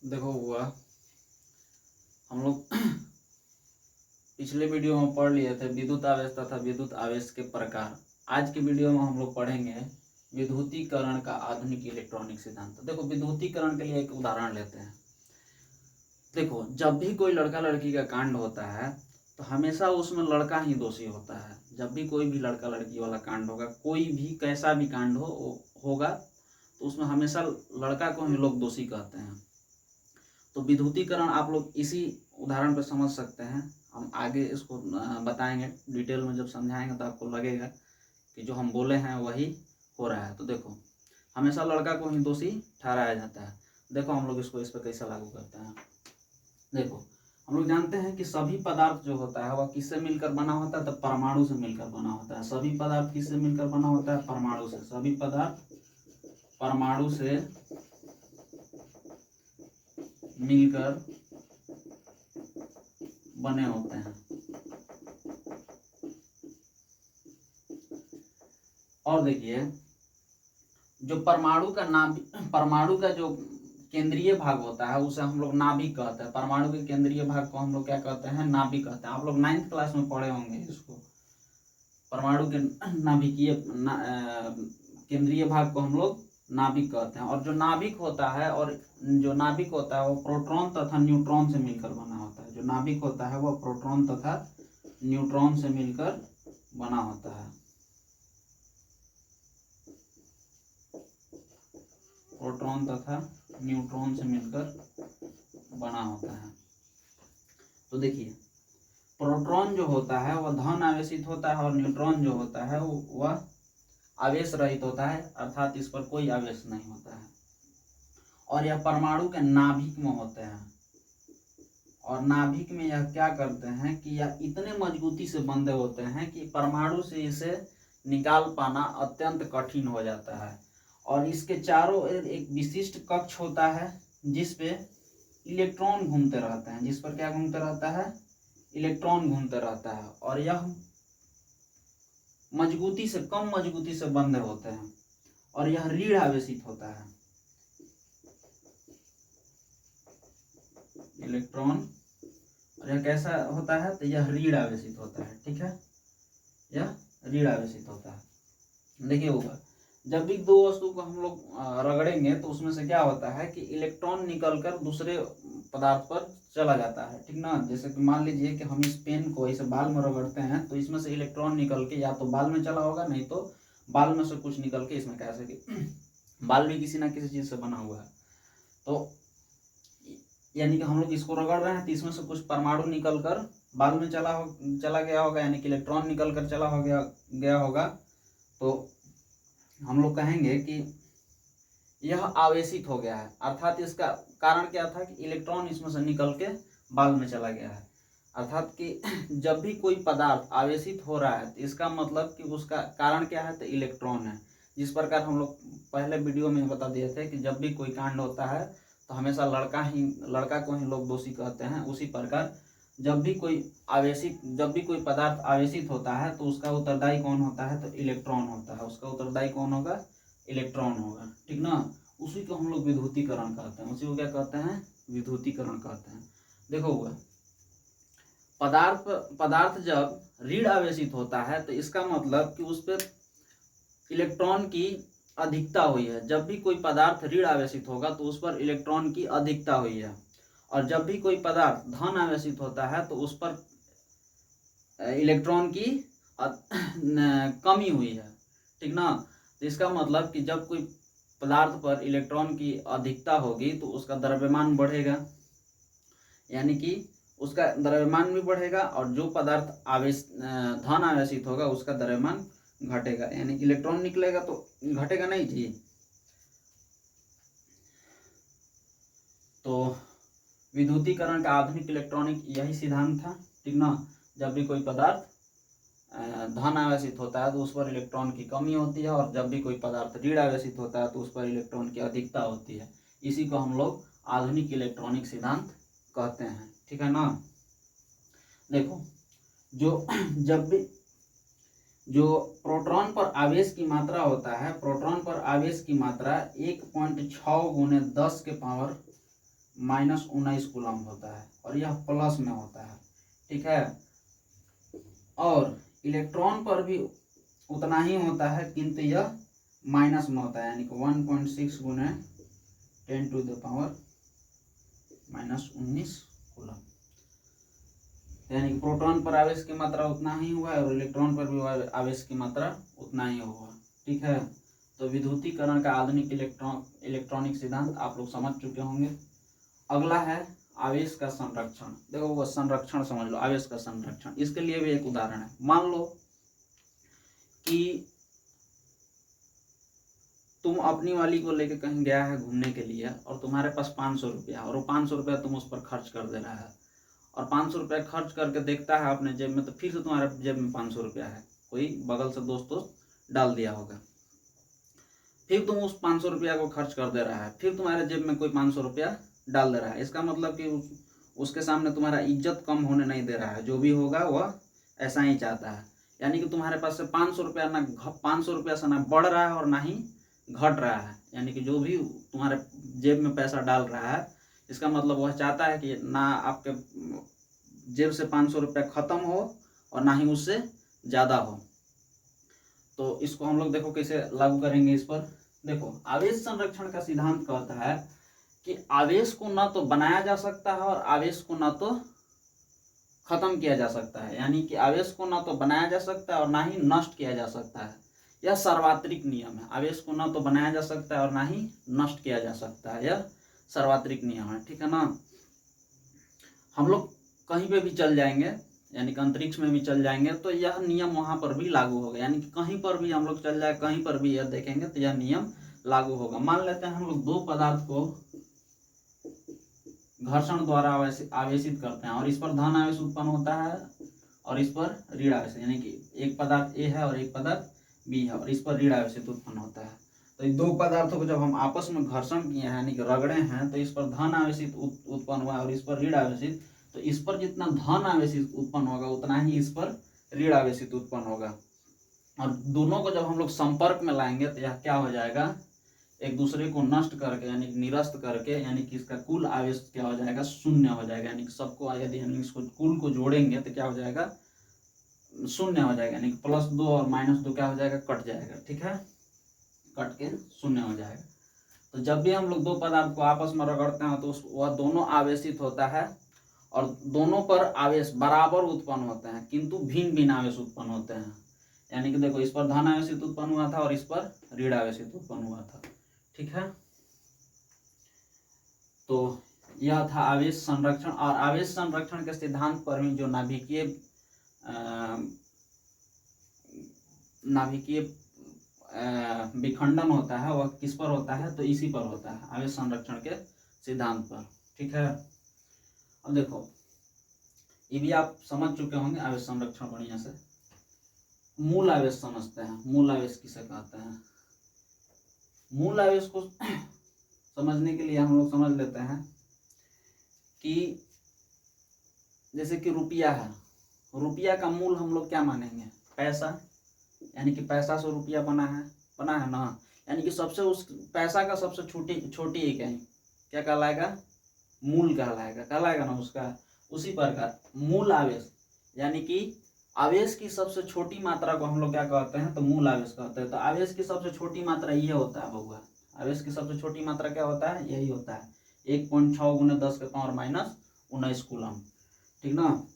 देखो हुआ, हम लोग पिछले वीडियो में पढ़ लिए थे विद्युत आवेश तथा विद्युत आवेश के प्रकार। आज के वीडियो में हम लोग पढ़ेंगे विद्युतीकरण का आधुनिक इलेक्ट्रॉनिक सिद्धांत। देखो विद्युतीकरण के लिए एक उदाहरण लेते हैं। देखो जब भी कोई लड़का लड़की का कांड होता है तो हमेशा उसमें लड़का ही दोषी होता है। जब भी कोई भी लड़का लड़की वाला कांड होगा, कोई भी कैसा भी कांड होगा तो उसमें हमेशा लड़का को ही लोग दोषी कहते हैं। तो विद्युतीकरण आप लोग इसी उदाहरण पर समझ सकते हैं। हम आगे इसको बताएंगे डिटेल में, जब समझाएंगे तो आपको लगेगा कि जो हम बोले हैं वही हो रहा है। तो देखो हमेशा लड़का को ही दोषी ठहराया जाता है। देखो हम लोग इसको इस पर कैसे लागू करते हैं। देखो हम लोग जानते हैं कि सभी पदार्थ जो होता है वह किससे मिलकर बना होता है, तो परमाणु से मिलकर बना होता है। सभी पदार्थ किससे मिलकर बना होता है? परमाणु से। सभी पदार्थ परमाणु से मिलकर बने होते हैं। और देखिए जो परमाणु का जो केंद्रीय भाग होता है उसे हम लोग नाभिक कहते हैं। परमाणु के केंद्रीय भाग को हम लोग क्या कहते हैं? नाभिक कहते हैं। आप लोग 9th क्लास में पढ़े होंगे इसको। परमाणु के नाभिकीय केंद्रीय भाग को हम लोग नाभिक कहते हैं। और जो नाभिक होता है वो प्रोटॉन तथा न्यूट्रॉन से मिलकर बना होता है। जो नाभिक होता है वह प्रोटॉन तथा न्यूट्रॉन से मिलकर बना होता है। प्रोटॉन तथा न्यूट्रॉन से मिलकर बना होता है। तो देखिए प्रोटॉन जो होता है वह धन आवेशित होता है और न्यूट्रॉन जो होता है वह आवेश रहित होता है, अर्थात इस पर कोई आवेश नहीं होता है। और यह परमाणु के नाभिक में होते हैं। और नाभिक में यह क्या करते हैं कि यह इतने मजबूती से बंधे होते हैं कि परमाणु से इसे निकाल पाना अत्यंत कठिन हो जाता है। और इसके चारों ओर एक विशिष्ट कक्ष होता है जिस पे इलेक्ट्रॉन घूमते रहते हैं। जिस पर क्या घूमते रहता है? इलेक्ट्रॉन घूमते रहता है। और यह कम मजबूती से बंधे होते हैं। और यह ऋण आवेशित होता है। इलेक्ट्रॉन, और यह कैसा होता है? तो यह ऋण आवेशित होता है। ठीक है, यह ऋण आवेशित होता है। देखिए होगा जब भी दो वस्तु को हम लोग रगड़ेंगे तो उसमें से क्या होता है कि इलेक्ट्रॉन निकलकर दूसरे पदार्थ पर चला जाता है। ठीक ना? जैसे कि मान लीजिए कि हम इस पेन को इसे बाल में रगड़ते हैं तो इसमें से इलेक्ट्रॉन निकल के या तो बाल में चला होगा, नहीं तो बाल में से कुछ निकल के इसमें, कैसे कि बाल भी किसी ना किसी चीज से बना हुआ है। तो यानी कि हम लोग इसको रगड़ रहे हैं तो इसमें से कुछ परमाणु निकल कर बाल में चला गया होगा, यानी कि इलेक्ट्रॉन निकल कर चला हो गया होगा। तो हम लोग कहेंगे कि यह आवेशित हो गया है। अर्थात इसका कारण क्या था कि इलेक्ट्रॉन इसमें से निकल के बाल में चला गया है। अर्थात कि जब भी कोई पदार्थ आवेशित हो रहा है तो इसका मतलब कि उसका कारण क्या है? तो इलेक्ट्रॉन है। जिस प्रकार हम लोग पहले वीडियो में बता दिए थे कि जब भी कोई कांड होता है तो हमेशा लड़का को ही लोग दोषी कहते हैं। उसी प्रकार जब भी कोई पदार्थ आवेशित होता है तो उसका उत्तरदायी कौन होता है? तो इलेक्ट्रॉन होता है। उसका उत्तरदायी कौन होगा? इलेक्ट्रॉन होगा। ठीक ना? उसी को हम लोग विद्युतीकरण कहते हैं। उसी को क्या कहते हैं? विद्युतीकरण कहते हैं। देखो हुआ पदार्थ जब ऋण आवेशित होता है तो इसका मतलब कि उस पर इलेक्ट्रॉन की अधिकता हुई है। जब भी कोई पदार्थ ऋण आवेशित होगा तो उस पर इलेक्ट्रॉन की अधिकता हुई है। और जब भी कोई पदार्थ धन आवेशित होता है तो उस पर इलेक्ट्रॉन की कमी हुई है। ठीक ना? तो इसका मतलब कि जब कोई पदार्थ पर इलेक्ट्रॉन की अधिकता होगी तो उसका द्रव्यमान बढ़ेगा, यानी कि उसका द्रव्यमान भी बढ़ेगा। और जो पदार्थ धन आवेशित होगा उसका द्रव्यमान घटेगा, यानी कि इलेक्ट्रॉन निकलेगा तो घटेगा नहीं जी। तो विद्युतीकरण का आधुनिक इलेक्ट्रॉनिक यही सिद्धांत था। ठीक ना? जब भी कोई पदार्थ धन आवेशित होता है तो उस पर इलेक्ट्रॉन की कमी होती है। और जब भी कोई पदार्थ ऋण आवेशित होता है तो उस पर इलेक्ट्रॉन की अधिकता होती है। इसी को हम लोग आधुनिक इलेक्ट्रॉनिक सिद्धांत कहते हैं। ठीक है ना? देखो जो प्रोटॉन पर आवेश की मात्रा होता है, प्रोटॉन पर आवेश की मात्रा 1.6 × 10⁻⁻⁴ -19 कूलम होता है और यह प्लस में होता है, ठीक है। और इलेक्ट्रॉन पर भी उतना ही होता है किंतु यह माइनस में होता है, यानी कि 1.6 गुने 10⁻⁻19 कूलम। यानी कि प्रोटॉन पर आवेश की मात्रा उतना ही हुआ और इलेक्ट्रॉन पर भी आवेश की मात्रा उतना ही हुआ, ठीक है। तो विद्युतीकरण का आधुनिक इलेक्ट्रॉनिक सिद्धांत आप लोग समझ चुके होंगे। अगला है आवेश का संरक्षण। देखो वो संरक्षण समझ लो, आवेश का संरक्षण। इसके लिए भी एक उदाहरण है। मान लो कि तुम अपनी वाली को लेकर कहीं गया है घूमने के लिए और तुम्हारे पास 500 रुपया और वो 500 रुपया तुम उस पर खर्च कर दे रहा है और 500 रुपया खर्च करके देखता है अपने जेब में, तो फिर से तुम्हारे जेब में 500 रुपया है, कोई बगल से दोस्त डाल दिया होगा। फिर तुम उस 500 रुपया को खर्च कर दे रहा है, फिर तुम्हारे जेब में कोई 500 रुपया डाल दे रहा है। इसका मतलब कि उसके सामने तुम्हारा इज्जत कम होने नहीं दे रहा है, जो भी होगा वह ऐसा ही चाहता है। यानी कि तुम्हारे पास से 500 रुपया ना 500 रुपया से ना बढ़ रहा है और ना ही घट रहा है। यानी कि जो भी तुम्हारे जेब में पैसा डाल रहा है, इसका मतलब वह चाहता है कि ना आपके जेब से 500 रुपया खत्म हो और ना ही उससे ज़्यादा हो। तो इसको हम लोग देखो कैसे लागू करेंगे इस पर। देखो आवेश संरक्षण का सिद्धांत कहता है कि आवेश को ना तो बनाया जा सकता है और आवेश को ना तो खत्म किया जा सकता है। यानी कि आवेश को ना तो बनाया जा सकता है और ना ही नष्ट किया जा सकता है। यह सार्वत्रिक नियम है। आवेश को ना तो बनाया जा सकता है और ना ही नष्ट किया जा सकता है, यह सार्वत्रिक नियम है, ठीक है ना। हम लोग कहीं पे भी चल जाएंगे, यानी कि अंतरिक्ष में भी चल जाएंगे, तो यह नियम वहां पर भी लागू होगा। यानी कि कहीं पर भी हम लोग चल जाए, कहीं पर भी यह देखेंगे तो यह नियम लागू होगा। मान लेते हैं हम लोग दो पदार्थ को घर्षण द्वारा आवेशित करते हैं और इस पर धन आवेश उत्पन्न होता है और इस पर ऋण आवेश, यानी कि एक पदार्थ ए है और एक पदार्थ बी है और इस पर ऋण आवेशित उत्पन्न होता है। तो इन दो पदार्थों को जब हम आपस में घर्षण किए हैं, यानी कि रगड़े हैं, तो इस पर धन आवेशित उत्पन्न हुआ और इस पर ऋण आवेशित। तो इस पर जितना धन आवेशित उत्पन्न होगा उतना ही इस पर ऋण आवेशित उत्पन्न होगा। और दोनों को जब हम लोग संपर्क में लाएंगे तो यह क्या हो जाएगा, एक दूसरे को नष्ट करके यानी निरस्त करके, यानी कि इसका कुल आवेश क्या हो जाएगा, शून्य हो जाएगा। यानी कि सबको यदि हम इसको कुल को जोड़ेंगे तो क्या हो जाएगा, शून्य हो जाएगा। यानी +2 और -2 क्या हो जाएगा, कट जाएगा, ठीक है, कट के शून्य हो जाएगा। तो जब भी हम लोग दो पदार्थ को आपस में रगड़ते हैं तो वह दोनों आवेशित होता है और दोनों पर आवेश बराबर उत्पन्न होते हैं किंतु भिन्न भिन्न आवेश उत्पन्न होते हैं। यानी कि देखो इस पर धन आवेशित उत्पन्न हुआ था और इस पर ऋण आवेशित उत्पन्न हुआ था, ठीक है। तो यह था आवेश संरक्षण। और आवेश संरक्षण के सिद्धांत पर ही जो नाभिकीय विखंडन होता है वह किस पर होता है, तो इसी पर होता है, आवेश संरक्षण के सिद्धांत पर, ठीक है। अब देखो ये भी आप समझ चुके होंगे आवेश संरक्षण बढ़िया से। मूल आवेश समझते हैं। मूल आवेश किसे कहते हैं। मूल आवेश को समझने के लिए हम लोग समझ लेते हैं कि जैसे कि रुपया है, रुपया का मूल हम लोग क्या मानेंगे, पैसा। यानी कि पैसा से रुपया बना है ना। यानी कि सबसे उस पैसा का सबसे छोटी इकाई क्या कहलाएगा, मूल कहलाएगा ना उसका। उसी प्रकार मूल आवेश यानी कि आवेश की सबसे छोटी मात्रा को हम लोग क्या कहते हैं, तो मूल आवेश कहते हैं। तो आवेश की सबसे छोटी मात्रा ये होता है बउआ, आवेश की सबसे छोटी मात्रा क्या होता है, यही होता है 1.6 × 10⁻⁻19 कूलम, ठीक ना।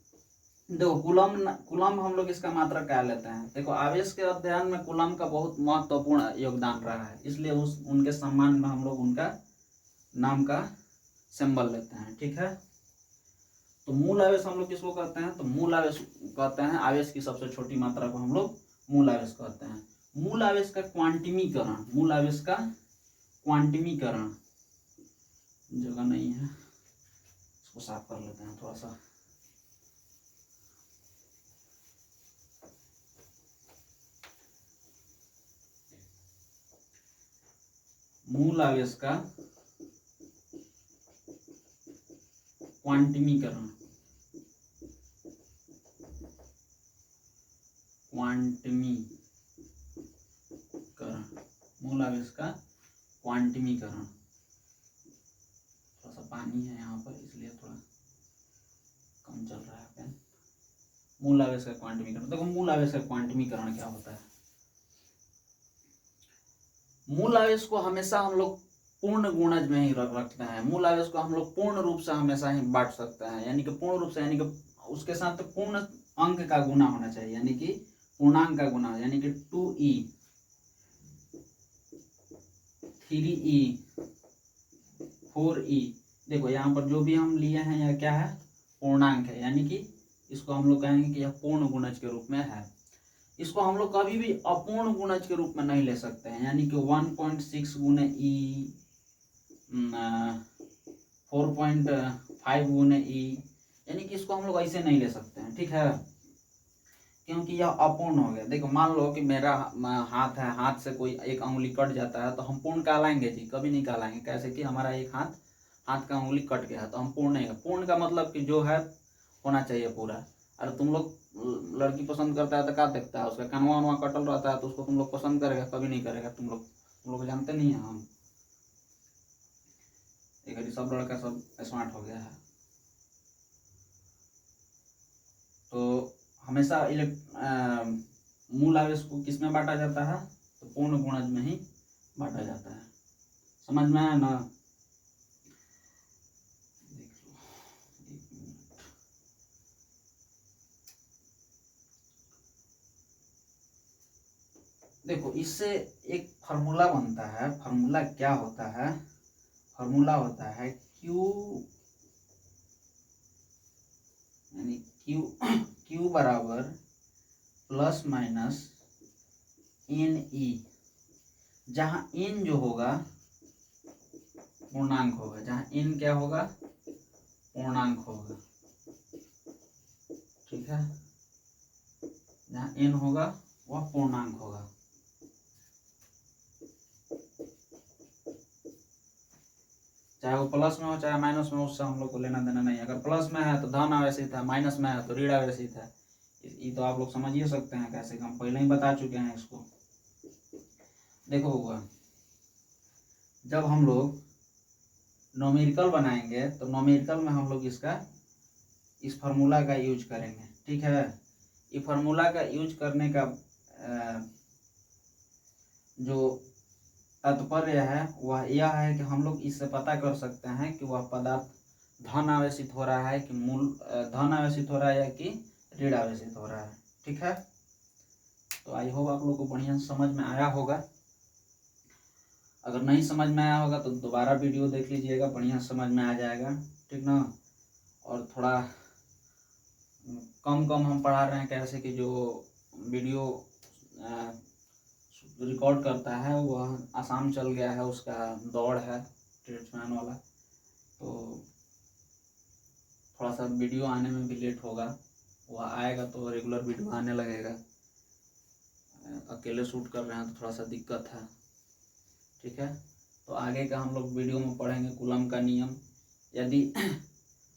देखो कूलम हम लोग इसका मात्रा क्या लेते हैं। देखो आवेश के अध्ययन में कूलम का बहुत महत्वपूर्ण योगदान रहा है, इसलिए उनके सम्मान में हम लोग उनका नाम का सिंबल लेते हैं, ठीक है। तो मूल आवेश हम लोग किसको कहते हैं, तो मूल आवेश कहते हैं आवेश की सबसे छोटी मात्रा को हम लोग मूल आवेश कहते हैं। मूल आवेश का क्वांटिमीकरण, मूल आवेश का क्वांटिमीकरण, जगह नहीं है इसको साफ कर लेते हैं थोड़ा सा। मूल आवेश का क्वांटिमीकरण, मूल आवेश का क्वांटिमीकरण। थोड़ा सा पानी है यहाँ पर, इसलिए थोड़ा कम चल रहा है पेन। मूल आवेश का क्वांटमीकरण। देखो मूल आवेश का क्वांटमीकरण क्या होता है। मूल आवेश को हमेशा हम लोग पूर्ण गुणज में ही रखते हैं। मूल आवेश को हम लोग पूर्ण रूप से हमेशा ही बांट सकते हैं, यानी कि पूर्ण रूप से, यानी कि उसके साथ पूर्ण अंक का गुना होना चाहिए, यानी कि पूर्णांक का गुना, यानी कि 2e 3e 4e। देखो यहाँ पर जो भी हम लिए हैं यह क्या है, पूर्णांक है, यानी कि इसको हम लोग कहेंगे कि यह पूर्ण गुणज के रूप में है। इसको हम लोग कभी भी अपूर्ण गुणज के रूप में नहीं ले सकते हैं, यानी कि 1.6 गुने ई 4.5 गुने ई, यानी कि इसको हम लोग ऐसे नहीं ले सकते हैं, ठीक है, क्योंकि यह अपूर्ण हो गया। देखो मान लो कि मेरा हाथ है, हाथ से कोई एक अंगुली कट जाता है तो हम पूर्ण कहलाएंगे जी? कभी नहीं कहलाएंगे। कैसे कि हमारा एक हाथ का अंगुली कट गया तो हम पूर्ण नहीं है। पूर्ण का मतलब कि जो है होना चाहिए पूरा। अरे तुम लोग लड़की पसंद करता है तो क्या देखता है, उसका कनवा वनवा कटल रहता है तो उसको तुम लोग पसंद करेगा? कभी नहीं करेगा। तुम लोग जानते नहीं है। हम एक सब लड़का सब स्मार्ट हो गया है। तो हमेशा मूल आवेश को किस में बांटा जाता है, तो पूर्ण गुणज में ही बांटा जाता है। समझ में आया ना? देखो इससे एक फार्मूला बनता है। फार्मूला क्या होता है? फार्मूला होता है Q, यानी Q बराबर प्लस माइनस एन ई, जहां n जो होगा पूर्णांक होगा, जहां n क्या होगा, पूर्णांक होगा, ठीक है, जहां n होगा वह पूर्णांक होगा। चाहे वो प्लस में हो चाहे माइनस में, उससे हम लोग को लेना देना नहीं। अगर प्लस में है तो धन आवेशित है, माइनस में है तो ऋण आवेशित है। ये तो आप लोग समझ ही सकते हैं कैसे, हम पहले ही बता चुके हैं इसको। देखो हुआ, जब हम लोग नोमेरिकल बनाएंगे तो नोमेरिकल में हम लोग इस फार्मूला का यूज करेंगे, ठीक है। ये फार्मूला का यूज करने का जो तात्पर्य है वह यह है कि हम लोग इससे पता कर सकते हैं कि वह पदार्थ धन आवेशित हो रहा है कि मूल धन आवेशित हो रहा है या कि ऋण आवेशित हो रहा है, ठीक है। तो आई होप आप लोग को बढ़िया समझ में आया होगा। अगर नहीं समझ में आया होगा तो दोबारा वीडियो देख लीजिएगा, बढ़िया समझ में आ जाएगा, ठीक ना। और थोड़ा कम हम पढ़ा रहे हैं, कैसे कि जो वीडियो रिकॉर्ड करता है वह आसाम चल गया है, उसका दौड़ है ट्रेड्समैन वाला, तो थोड़ा सा वीडियो आने में भी लेट होगा। वह आएगा तो रेगुलर वीडियो आने लगेगा। अकेले शूट कर रहे हैं तो थोड़ा सा दिक्कत है, ठीक है। तो आगे का हम लोग वीडियो में पढ़ेंगे कूलम का नियम। यदि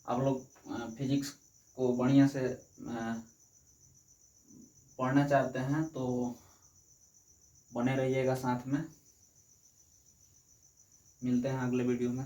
आप लोग फिजिक्स को बढ़िया से पढ़ना चाहते हैं तो बने रहिएगा साथ में। मिलते हैं अगले वीडियो में।